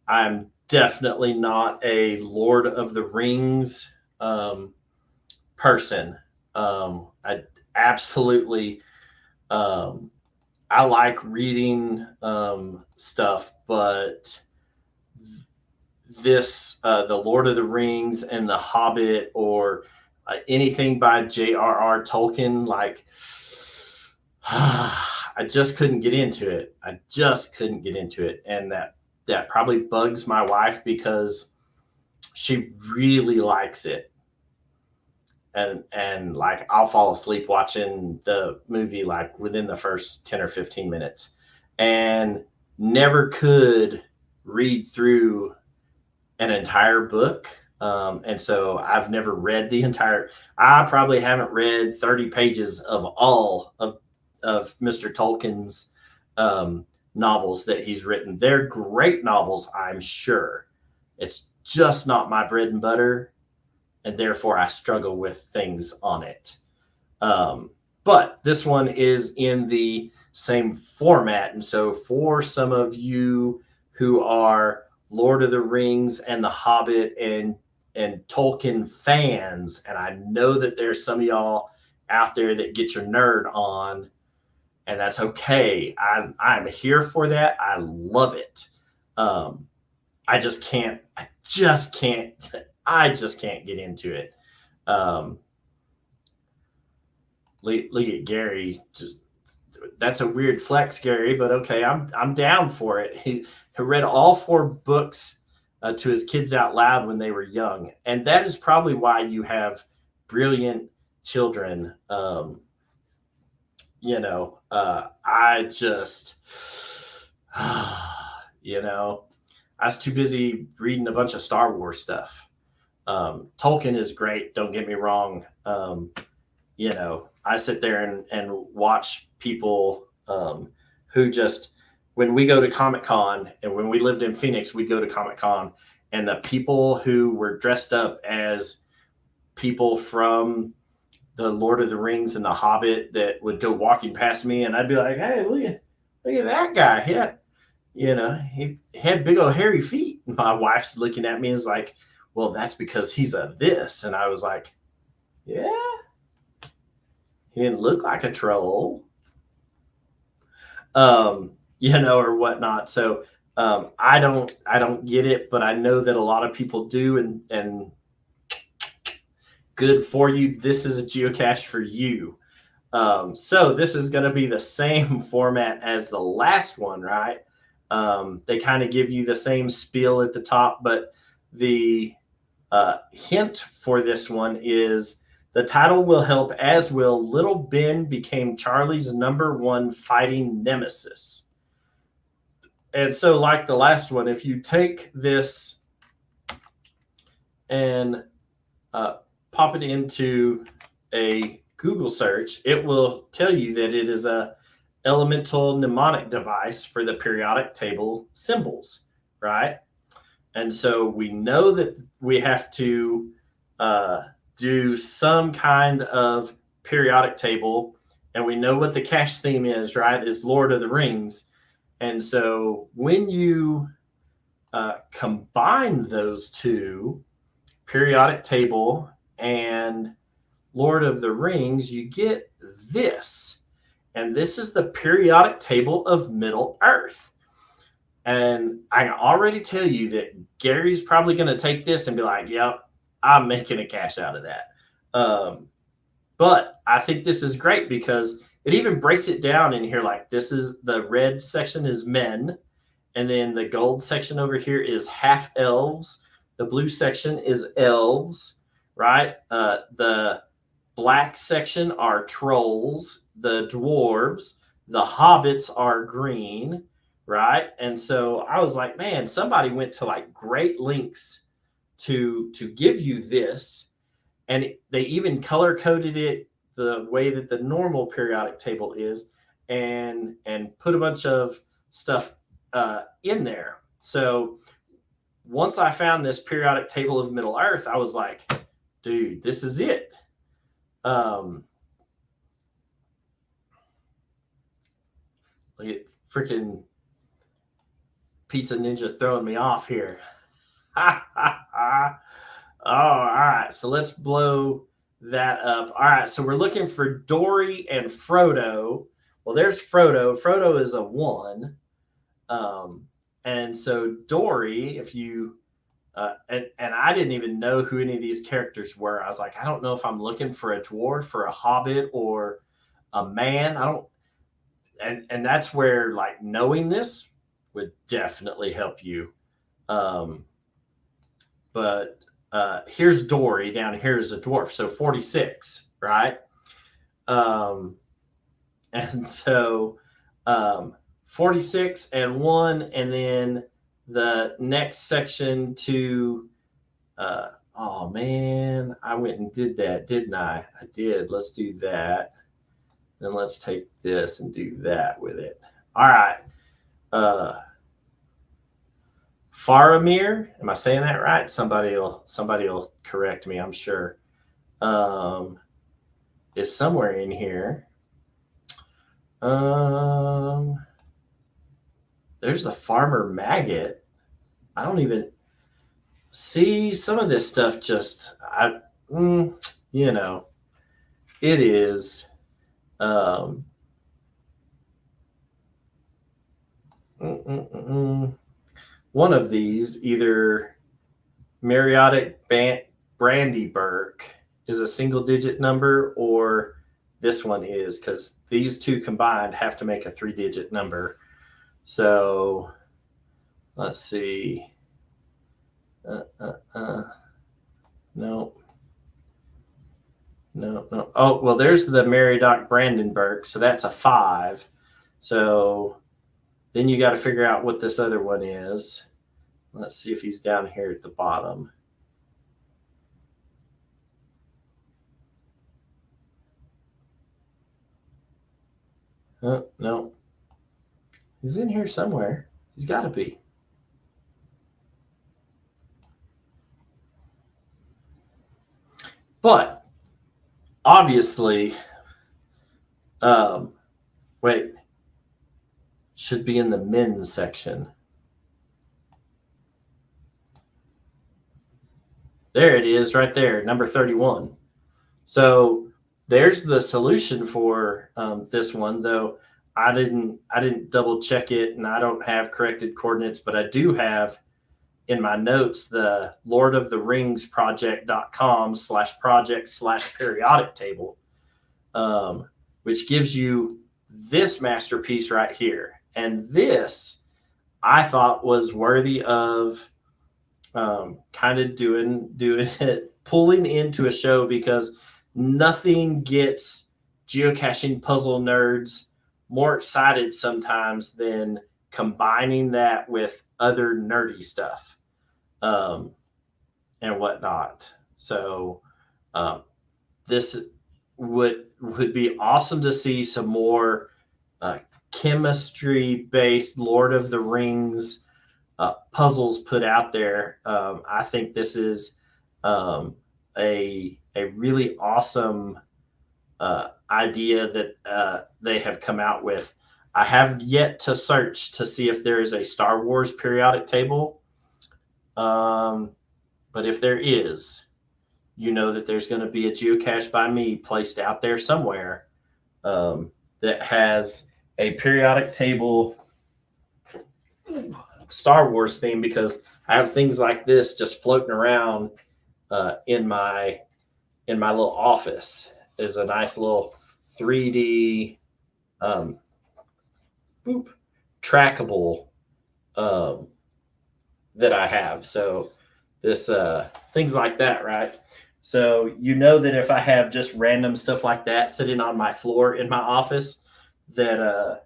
I'm definitely not a Lord of the Rings person. I absolutely, I like reading stuff, but this, the Lord of the Rings and the Hobbit, or anything by J.R.R. Tolkien, like, I just couldn't get into it. I just couldn't get into it. And that probably bugs my wife because she really likes it. And like I'll fall asleep watching the movie like within the first 10 or 15 minutes, and never could read through an entire book. And so I've never read the entire, I probably haven't read 30 pages of all of Mr. Tolkien's novels that he's written. They're great novels, I'm sure. It's just not my bread and butter, and therefore I struggle with things on it. But this one is in the same format. And so for some of you who are Lord of the Rings and The Hobbit and Tolkien fans, and I know that there's some of y'all out there that get your nerd on, and that's okay. I'm here for that. I love it. I just can't get into it. Look at Gary. That's a weird flex, Gary, but okay, I'm down for it. He read all 4 books to his kids out loud when they were young, and that is probably why you have brilliant children. I just, I was too busy reading a bunch of Star Wars stuff. Tolkien is great. Don't get me wrong. I sit there and watch people who just, when we go to Comic-Con, and when we lived in Phoenix, we'd go to Comic-Con, and the people who were dressed up as people from the Lord of the Rings and the Hobbit that would go walking past me, and I'd be like, hey, look at that guy. He had big old hairy feet. And my wife's looking at me and is like, well, that's because he's a this. And I was like, yeah, he didn't look like a troll, or whatnot. So I don't get it, but I know that a lot of people do, and good for you. This is a geocache for you. So this is going to be the same format as the last one, right? They kind of give you the same spiel at the top, but the hint for this one is the title will help, as will Little Ben became Charlie's #1 fighting nemesis. And so like the last one, if you take this and pop it into a Google search, it will tell you that it is a elemental mnemonic device for the periodic table symbols, right? And so we know that we have to do some kind of periodic table, and we know what the cache theme is, right? Is Lord of the Rings. And so when you combine those two, periodic table and Lord of the Rings, you get this. And this is the periodic table of Middle Earth. And I can already tell you that Gary's probably going to take this and be like, yep, I'm making a cache out of that. But I think this is great because it even breaks it down in here. Like, this is the red section is men. And then the gold section over here is half elves. The blue section is elves, right? The black section are trolls, the dwarves, the hobbits are green, right? And so I was like, man, somebody went to like great lengths to give you this. And they even color coded it the way that the normal periodic table is, and put a bunch of stuff in there. So once I found this periodic table of Middle Earth, I was like, dude, this is it. Look at freaking Pizza Ninja throwing me off here. Oh, all right. So let's blow that up. All right. So we're looking for Dory and Frodo. Well, there's Frodo. Frodo is a 1. And so Dory, if you and I didn't even know who any of these characters were. I was like, I don't know if I'm looking for a dwarf or a hobbit or a man. I don't, and that's where like knowing this would definitely help you. But here's Dory, down here is a dwarf, so 46, right? And so 46 and 1, and then the next section to oh man, I went and did that, didn't I? I did. Let's do that. Then let's take this and do that with it. All right. Faramir, am I saying that right? Somebody will correct me, I'm sure. Is somewhere in here. There's the farmer maggot. I don't even see some of this stuff. Just you know, it is. One of these, either Mariotic Brandyburg is a single-digit number, or this one is, because these two combined have to make a 3-digit number. So let's see. No. Oh, well, there's the Mariodoc Brandenburg, so that's a 5. So then you got to figure out what this other one is. Let's see if he's down here at the bottom. No. He's in here somewhere. He's got to be. But obviously, wait, should be in the men's section. There it is right there, number 31. So there's the solution for this one, though I didn't double check it, and I don't have corrected coordinates, but I do have in my notes the lordoftherings.com/project/periodic table, which gives you this masterpiece right here. And this I thought was worthy of kind of doing it, pulling into a show, because nothing gets geocaching puzzle nerds more excited sometimes than combining that with other nerdy stuff and whatnot. So this would be awesome to see some more chemistry based Lord of the Rings puzzles put out there. I think this is a really awesome idea that they have come out with. I have yet to search to see if there is a Star Wars periodic table. But if there is, you know that there's going to be a geocache by me placed out there somewhere that has a periodic table Star Wars theme, because I have things like this just floating around in my little office. Is a nice little 3D trackable that I have. So this things like that, right? So you know that if I have just random stuff like that sitting on my floor in my office, that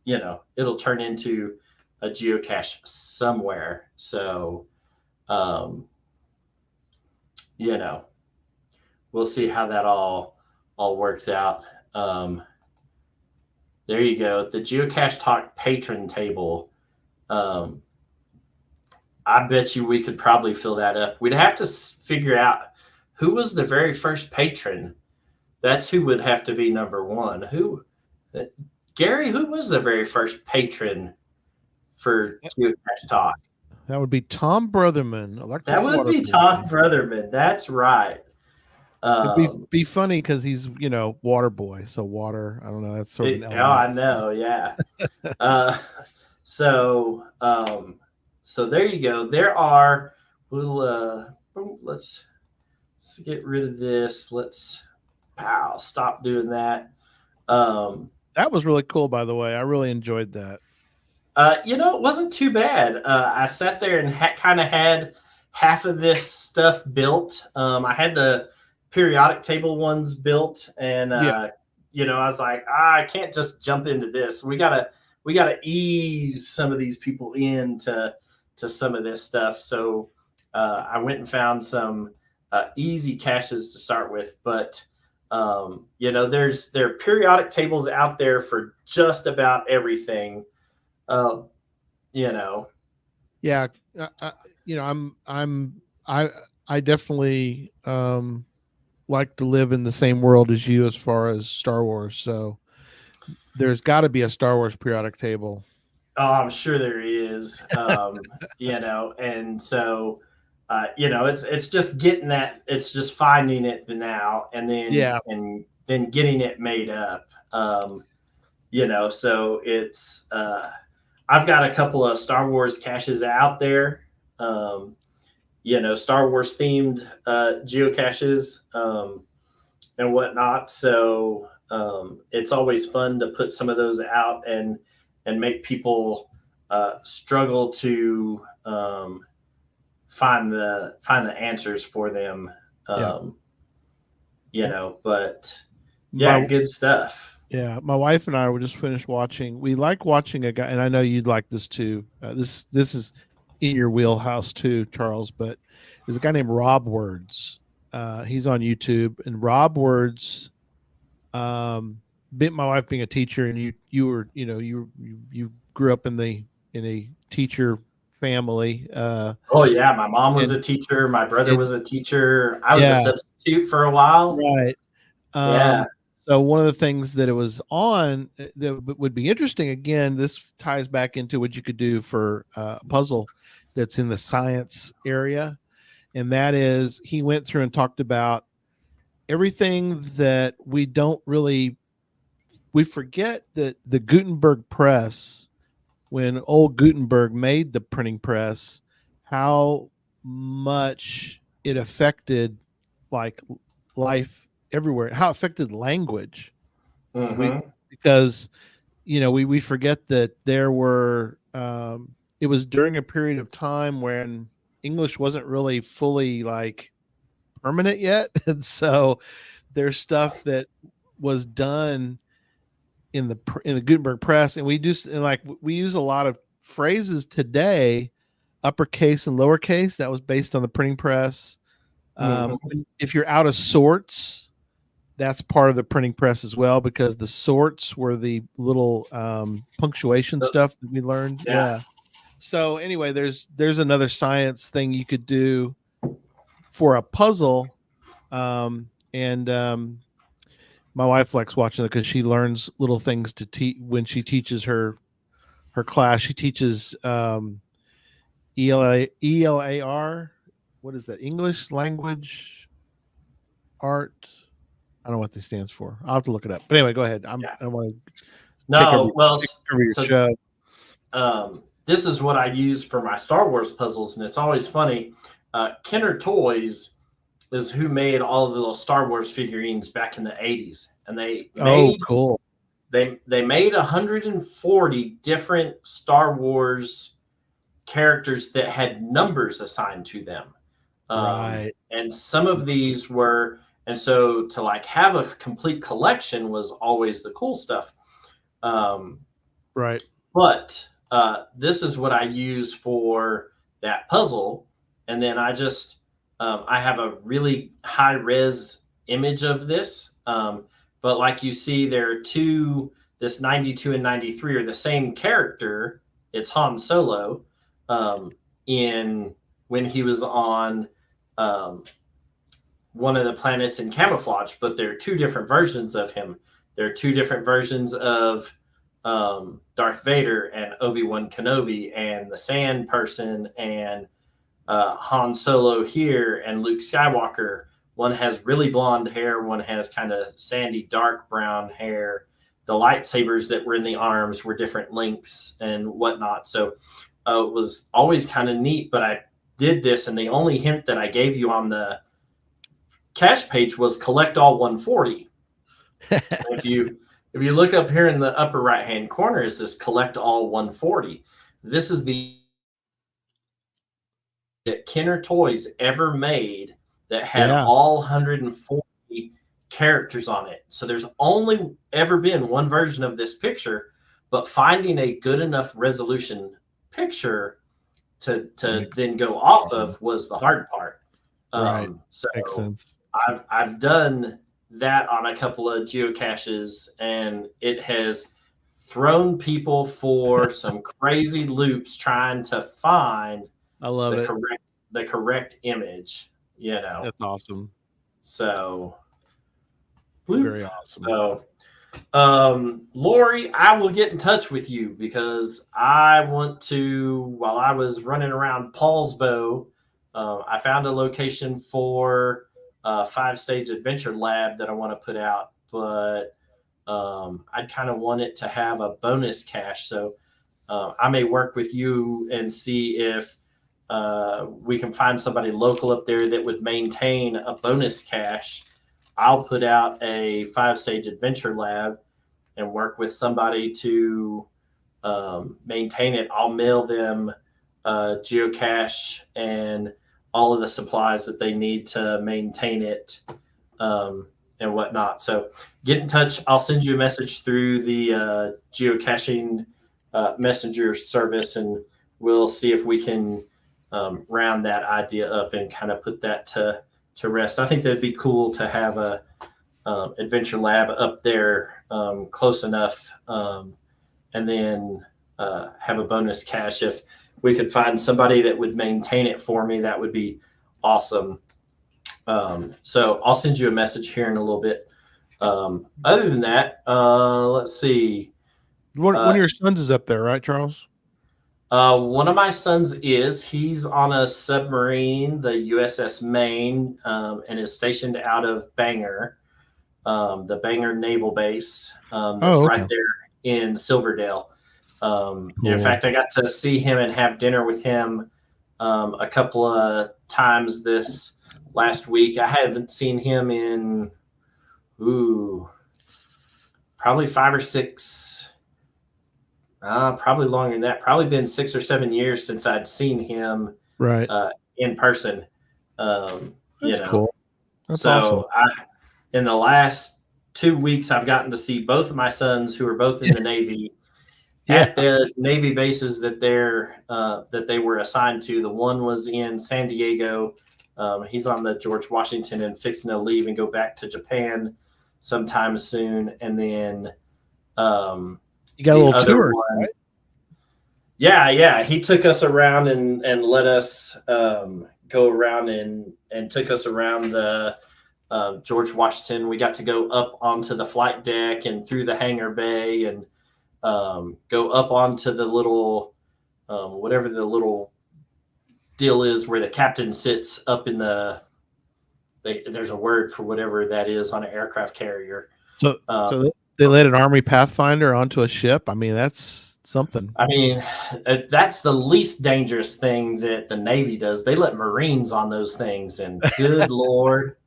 it'll turn into a geocache somewhere. So we'll see how that all works out. There you go. The Geocache Talk patron table. I bet you we could probably fill that up. We'd have to figure out who was the very first patron. That's who would have to be number one. Gary, who was the very first patron for Geocache Talk. That would be Tom Brotherman, electric That would water be boy. Tom Brotherman. That's right. It'd be funny because he's, water boy. So water, I don't know. That's sort of an element. Oh, I know. Yeah. So there you go. There are, let's get rid of this. Let's stop doing that. That was really cool, by the way. I really enjoyed that. It wasn't too bad. I sat there and kind of had half of this stuff built. I had the periodic table ones built, and I was like, I can't just jump into this. We gotta ease some of these people into some of this stuff. So I went and found some easy caches to start with, but there are periodic tables out there for just about everything. Yeah, I definitely like to live in the same world as you as far as Star Wars. So there's got to be a Star Wars periodic table. Oh, I'm sure there is. And so it's just getting that. It's just finding it now, and then and then getting it made up. So it's I've got a couple of Star Wars caches out there. Star Wars themed geocaches and whatnot. So it's always fun to put some of those out and make people struggle to find the answers for them. But good stuff. Yeah, my wife and I were just finished watching. We like watching a guy, and I know you'd like this too. This is in your wheelhouse too, Charles. But there's a guy named Rob Words. He's on YouTube, and Rob Words. My wife being a teacher, and you grew up in a teacher family. Oh yeah, my mom was a teacher. My brother was a teacher. I was a substitute for a while. Right. So one of the things that it was on that would be interesting, again, this ties back into what you could do for a puzzle that's in the science area. And that is, he went through and talked about everything that we forget that the Gutenberg press, when old Gutenberg made the printing press, how much it affected like life everywhere, how it affected language. Because we forget that there were it was during a period of time when English wasn't really fully like permanent yet, and so there's stuff that was done in the Gutenberg press, and we use a lot of phrases today, uppercase and lowercase, that was based on the printing press. If you're out of sorts, that's part of the printing press as well, because the sorts were the little punctuation stuff that we learned. Yeah. So anyway, there's another science thing you could do for a puzzle. My wife likes watching it because she learns little things to teach when she teaches her class. She teaches ELAR. What is that? English language art. I don't know what this stands for. I'll have to look it up. But anyway, go ahead. I don't want to. This is what I use for my Star Wars puzzles, and it's always funny. Kenner Toys is who made all of the little Star Wars figurines back in the 80s, and they made cool. They made 140 different Star Wars characters that had numbers assigned to them. Right. And some of these were. And so to like have a complete collection was always the cool stuff. Right. But this is what I use for that puzzle. And then I just, I have a really high res image of this. But like you see, there are this 92 and 93 are the same character. It's Han Solo when he was on one of the planets in camouflage, but there are two different versions of him. There are two different versions of Darth Vader and Obi-Wan Kenobi and the Sand Person and Han Solo here and Luke Skywalker. One has really blonde hair. One has kind of sandy, dark brown hair. The lightsabers that were in the arms were different lengths and whatnot. So it was always kind of neat, but I did this, and the only hint that I gave you on the cache page was collect all 140. if you look up here in the upper right hand corner, is this collect all 140. This is the that Kenner Toys ever made that had all 140 characters on it. So there's only ever been one version of this picture, but finding a good enough resolution picture to then go off of was the hard part. Right. So Makes sense. I've done that on a couple of geocaches, and it has thrown people for some crazy loops trying to find I love it. The correct image. That's awesome. So very awesome. So Lori, I will get in touch with you because I want to, while I was running around Paulsbo, I found a location for a 5-stage adventure lab that I want to put out, but I'd kind of want it to have a bonus cache. So I may work with you and see if we can find somebody local up there that would maintain a bonus cache. I'll put out a 5-stage adventure lab and work with somebody to maintain it. I'll mail them geocache and all of the supplies that they need to maintain it and whatnot. So get in touch. I'll send you a message through the geocaching messenger service, and we'll see if we can round that idea up and kind of put that to rest. I think that'd be cool to have a adventure lab up there close enough, and then have a bonus cache. If we could find somebody that would maintain it for me, that would be awesome. So I'll send you a message here in a little bit. Other than that, let's see. One of your sons is up there, right, Charles? One of my sons he's on a submarine, the USS Maine, and is stationed out of Bangor, the Bangor Naval Base. That's right there in Silverdale. Cool. In fact, I got to see him and have dinner with him a couple of times this last week. I haven't seen him in probably 5 or 6. Probably longer than that. Probably been 6 or 7 years since I'd seen him in person. That's cool. That's awesome. In the last 2 weeks, I've gotten to see both of my sons, who are both in the Navy, at the Navy bases that they were assigned to. The one was in San Diego. He's on the George Washington and fixing to leave and go back to Japan sometime soon. And then you got a little tour, right? Yeah. He took us around and let us go around and took us around the George Washington. We got to go up onto the flight deck and through the hangar bay and go up onto the little whatever the little deal is where the captain sits up in there's a word for whatever that is on an aircraft carrier. So they let an Army Pathfinder onto a ship. I mean, that's something. I mean, that's the least dangerous thing that the Navy does. They let Marines on those things, and good Lord,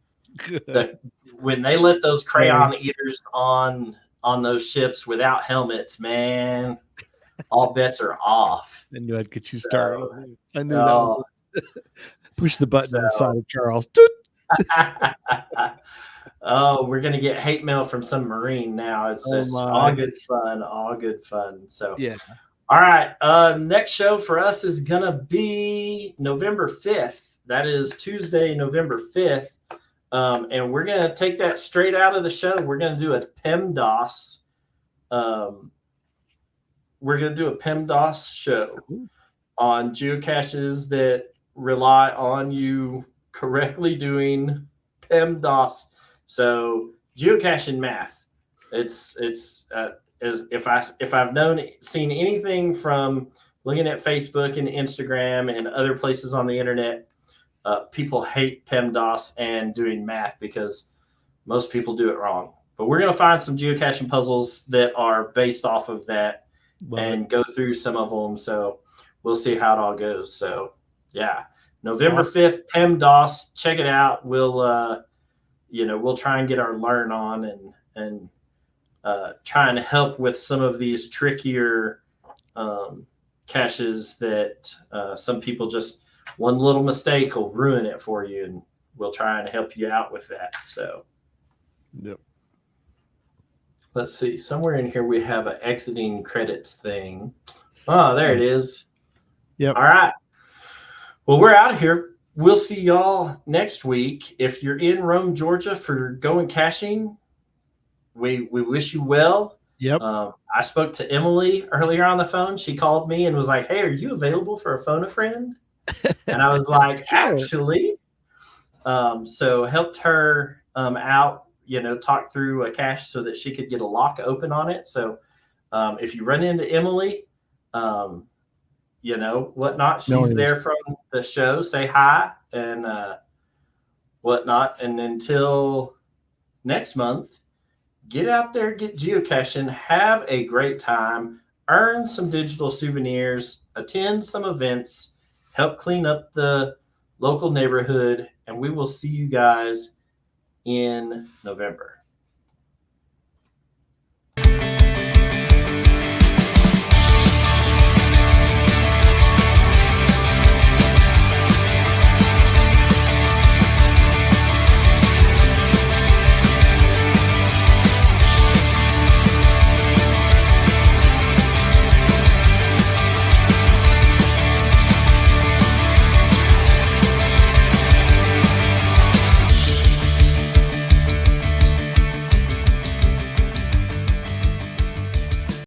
when they let those crayon eaters on those ships without helmets, man, all bets are off. I knew I'd get you started. I knew that was push the button on the side of Charles. Oh, we're gonna get hate mail from some Marine now. It's all good fun. So yeah. All right. Next show for us is gonna be November 5th. That is Tuesday, November 5th. And we're gonna take that straight out of the show. We're gonna do a PEMDAS. We're gonna do a PEMDAS show on geocaches that rely on you correctly doing PEMDAS. So geocaching math, it's if I've seen anything from looking at Facebook and Instagram and other places on the internet, people hate PEMDAS and doing math because most people do it wrong. But we're going to find some geocaching puzzles that are based off of that and go through some of them. So we'll see how it all goes. So yeah, November 5th, PEMDAS, check it out. We'll try and get our learn on and try and help with some of these trickier caches that some people just one little mistake will ruin it for you, and we'll try and help you out with that. So yep. Let's see. Somewhere in here we have an exiting credits thing. Oh, there it is. Yep. All right. Well, we're out of here. We'll see y'all next week. If you're in Rome, Georgia for going caching, we wish you well. Yep. I spoke to Emily earlier on the phone. She called me and was like, "Hey, are you available for a phone a friend?" And I was like, Sure. "Actually." So helped her out, talk through a cache so that she could get a lock open on it. So if you run into Emily, whatnot, she's there from the show. Say hi and whatnot. And until next month, get out there, get geocaching, have a great time, earn some digital souvenirs, attend some events, help clean up the local neighborhood, and we will see you guys in November.